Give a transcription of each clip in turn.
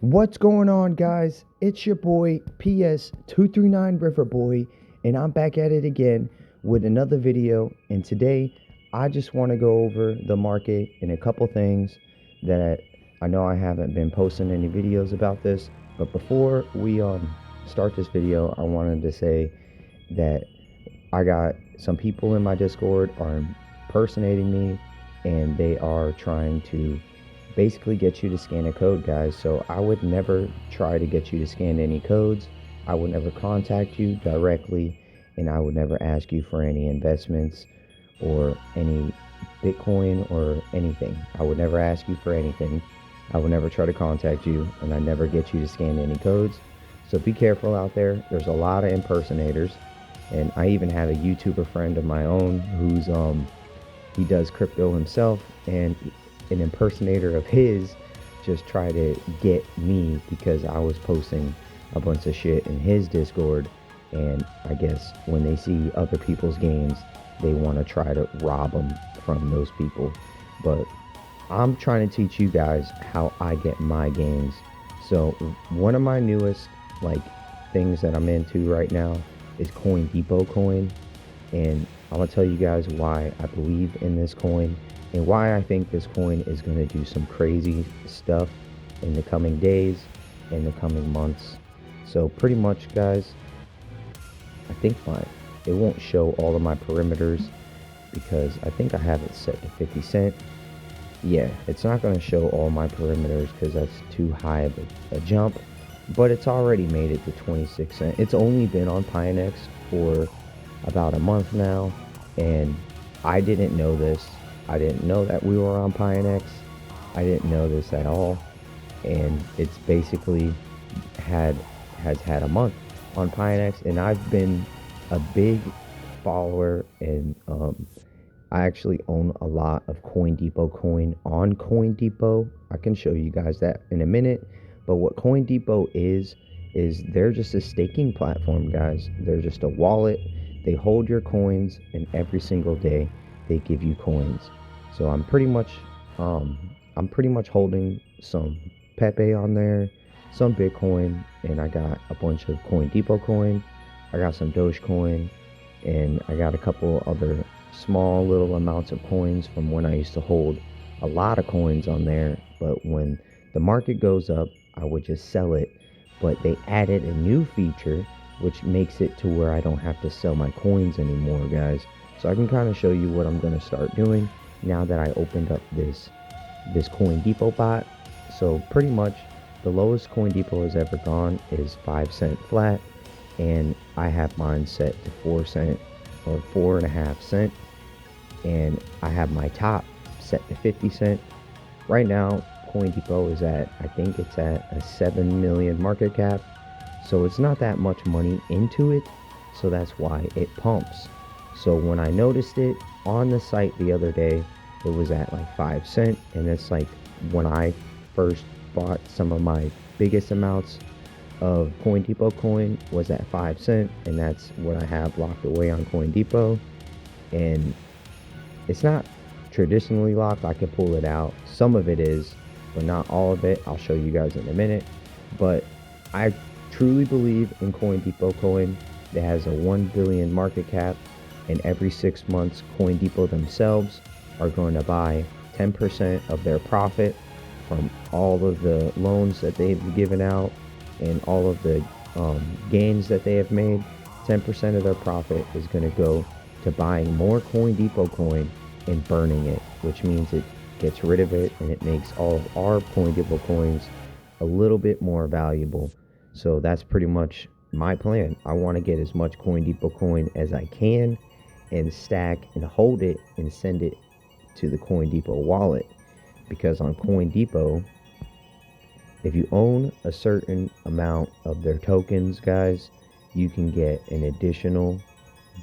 What's going on, guys? It's your boy PS239 Riverboy, and I'm back at it again with another video. And today, I just want to go over the market and a couple things that I know I haven't been posting any videos about this. But before we start this video, I wanted to say that I got some people in my Discord are impersonating me, and they are trying to basically get you to scan a code, guys. So I would never try to get you to scan any codes. I would never contact you directly, and I would never ask you for any investments or any Bitcoin or anything. I would never ask you for anything. I would never try to contact you, and I never get you to scan any codes. So be careful out there. There's a lot of impersonators, and I even have a YouTuber friend of my own who's he does crypto himself, and an impersonator of his just tried to get me because I was posting a bunch of shit in his Discord, and I guess when they see other people's gains, they want to try to rob them from those people. But I'm trying to teach you guys how I get my gains. So one of my newest things that I'm into right now is Coindepo coin, and I'm gonna tell you guys why I believe in this coin and why I think this coin is going to do some crazy stuff in the coming days, in the coming months. So pretty much, guys, I think it won't show all of my perimeters because I think I have it set to 50 cent. Yeah, it's not going to show all my perimeters because that's too high of a jump, but it's already made it to 26 cent. It's only been on poinex for about a month now, and I didn't know this. I didn't know that we were on poinex. I didn't know this at all, and it's basically has had a month on poinex, and I've been a big follower, and I actually own a lot of Coindepo coin on Coindepo. I can show you guys that in a minute, but what Coindepo is they're just a staking platform, guys. They're just a wallet. They hold your coins, and every single day they give you coins. So I'm pretty much holding some Pepe on there, some Bitcoin, and I got a bunch of Coindepo coin. I got some Dogecoin, and I got a couple other small little amounts of coins from when I used to hold a lot of coins on there. But when the market goes up, I would just sell it. But they added a new feature which makes it to where I don't have to sell my coins anymore, guys. So I can kind of show you what I'm going to start doing now that I opened up this Coindepo bot. So pretty much the lowest Coindepo has ever gone is 5 cent flat, and I have mine set to 4 cent or 4.5 cent, and I have my top set to 50 cent. Right now Coindepo is at, I think it's at a 7 million market cap. So it's not that much money into it, so that's why it pumps. So when I noticed it on the site the other day, it was at like 5 cent, and it's like when I first bought some of my biggest amounts of Coindepo coin was at 5 cent, and that's what I have locked away on Coindepo. And it's not traditionally locked. I can pull it out. Some of it is, but not all of it. I'll show you guys in a minute. But I truly believe in Coindepo coin. It has a 1 billion market cap, and every 6 months Coindepo themselves are going to buy 10% of their profit from all of the loans that they've given out and all of the gains that they have made. 10% of their profit is going to go to buying more Coindepo coin and burning it, which means it gets rid of it, and it makes all of our Coindepo coins a little bit more valuable. So that's pretty much my plan. I want to get as much Coindepo coin as I can and stack and hold it and send it to the Coindepo wallet, because on Coindepo, if you own a certain amount of their tokens, guys, you can get an additional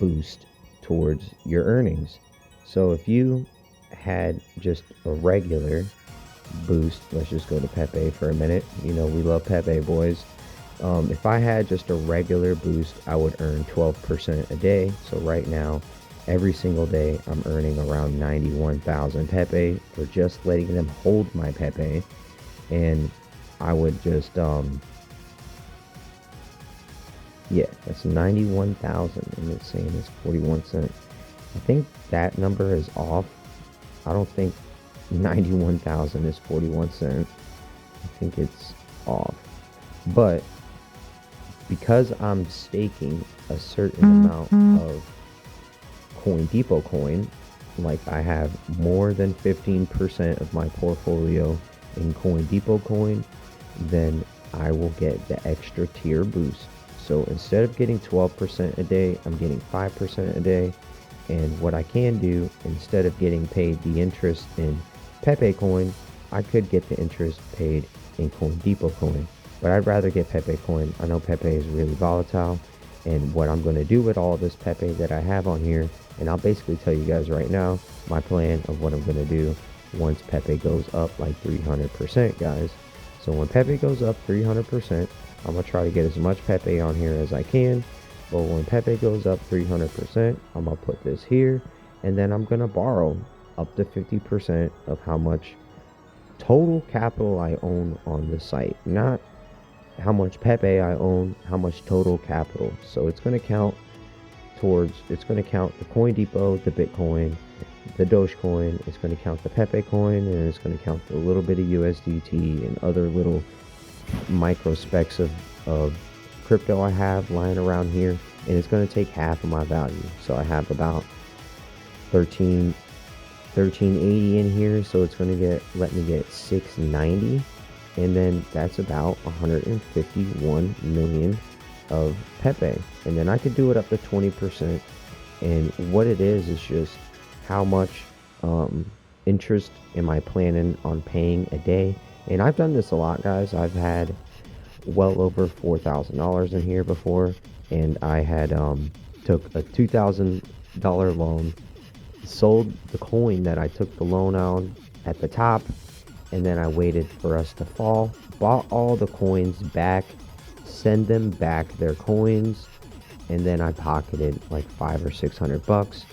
boost towards your earnings. So if you had just a regular boost, let's just go to Pepe for a minute. You know, we love Pepe, boys. If I had just a regular boost, I would earn 12% a day. So right now, every single day, I'm earning around 91,000 Pepe for just letting them hold my Pepe. And I would just yeah, that's 91,000, and it's saying it's 41 cents. I think that number is off. I don't think 91,000 is 41 cents. I think it's off. But because I'm staking a certain amount of Coindepo coin, like I have more than 15% of my portfolio in Coindepo coin, then I will get the extra tier boost. So instead of getting 12% a day, I'm getting 5% a day. And what I can do, instead of getting paid the interest in Pepe coin, I could get the interest paid in Coindepo coin. But I'd rather get Pepe coin. I know Pepe is really volatile. And what I'm going to do with all this Pepe that I have on here, and I'll basically tell you guys right now my plan of what I'm going to do once Pepe goes up like 300%, guys. So when Pepe goes up 300%, I'm going to try to get as much Pepe on here as I can. But when Pepe goes up 300%, I'm going to put this here. And then I'm going to borrow up to 50% of how much total capital I own on the site. Not how much Pepe I own, how much total capital. So it's going to count towards, it's going to count the Coindepo, the Bitcoin, the Dogecoin. It's going to count the Pepe coin, and it's going to count a little bit of USDT and other little micro specs of crypto I have lying around here, and it's going to take half of my value. So I have about 1380 in here, so it's going to let me get 690, and then that's about 151 million of Pepe. And then I could do it up to 20%, and what it is just how much interest am I planning on paying a day. And I've done this a lot, guys. I've had well over $4,000 in here before, and I had took a $2,000 loan, sold the coin that I took the loan on at the top, and then I waited for us to fall, bought all the coins back, send them back their coins, and then I pocketed like $500 or $600.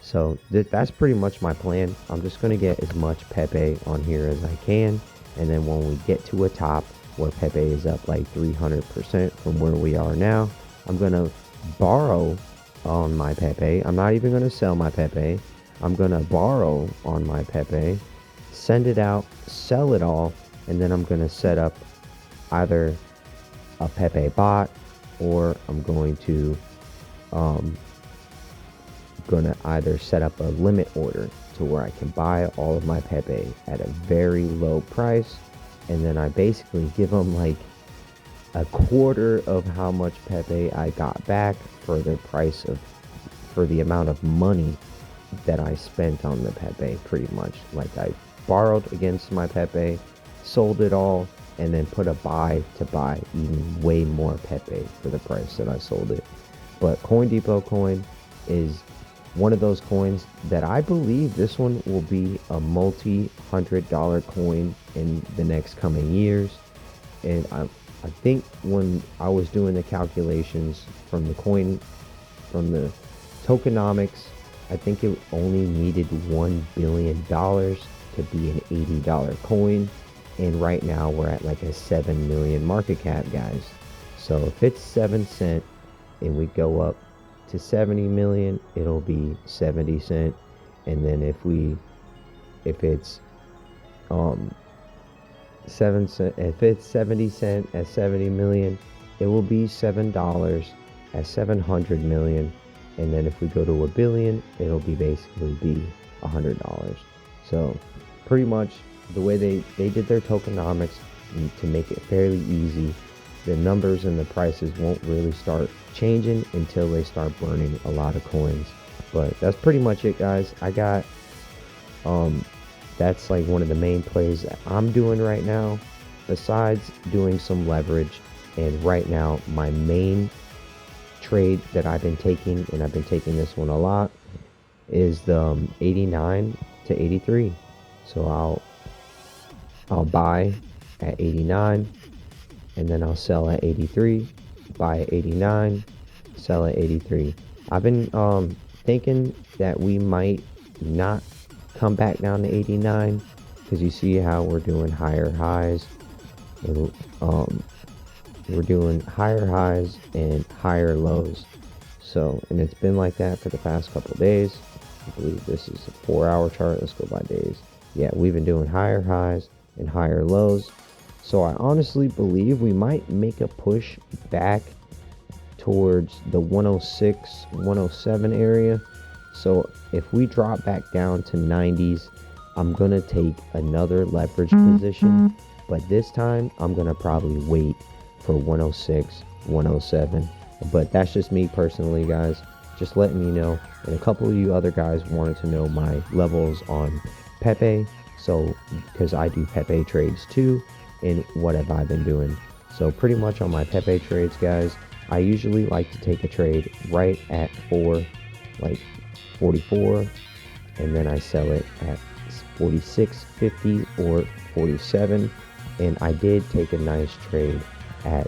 So that's pretty much my plan. I'm just going to get as much Pepe on here as I can, and then when we get to a top where Pepe is up like 300% from where we are now, I'm going to borrow on my Pepe. I'm not even going to sell my Pepe. I'm going to borrow on my Pepe, send it out, sell it all, and then I'm going to set up either a Pepe bot, or I'm going to either set up a limit order to where I can buy all of my Pepe at a very low price, and then I basically give them like a quarter of how much Pepe I got back for the price of, for the amount of money that I spent on the Pepe, pretty much. Like I borrowed against my Pepe, sold it all, and then put a buy to buy even way more Pepe for the price that I sold it. But Coindepo coin is one of those coins that I believe this one will be a multi-$100 coin in the next coming years. And I think when I was doing the calculations from the coin, from the tokenomics, I think it only needed $1 billion to be an $80 coin. And right now we're at like a 7 million market cap, guys. So if it's 7 cents and we go up to 70 million, it'll be 70 cents. And then if it's 7 cent, if it's 70 cents at 70 million, it will be $7 at 700 million. And then if we go to a billion, it'll be basically be $100. So pretty much the way they did their tokenomics to make it fairly easy, the numbers and the prices won't really start changing until they start burning a lot of coins. But that's pretty much it, guys. I got that's like one of the main plays that I'm doing right now, besides doing some leverage. And right now my main trade that I've been taking, and I've been taking this one a lot, is the 89 to 83. So I'll buy at 89, and then I'll sell at 83, buy at 89, sell at 83. I've been thinking that we might not come back down to 89, because you see how we're doing higher highs. and we're doing higher highs and higher lows. So, and it's been like that for the past couple days. I believe this is a 4-hour chart. Let's go by days. Yeah, we've been doing higher highs and higher lows. So I honestly believe we might make a push back towards the 106, 107 area. So if we drop back down to 90s, I'm going to take another leverage position. But this time, I'm going to probably wait for 106, 107. But that's just me personally, guys. Just letting you know. And a couple of you other guys wanted to know my levels on Pepe. So, because I do Pepe trades too. And what have I been doing? So pretty much on my Pepe trades, guys, I usually like to take a trade right at 44. And then I sell it at 46.50 or 47. And I did take a nice trade at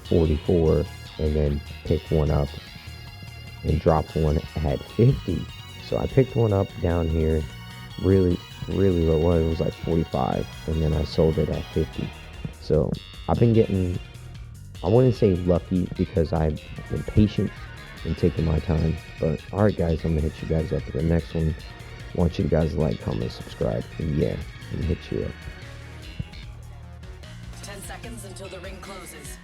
44 and then pick one up and dropped one at 50. So I picked one up down here really low. Well, it was like 45, and then I sold it at 50. So I've been getting, I wouldn't say lucky because I've been patient and taking my time. But all right, guys, I'm gonna hit you guys up for the next one. I want you guys to like, comment, subscribe, and yeah, I'm gonna hit you up. 10 seconds until the ring closes.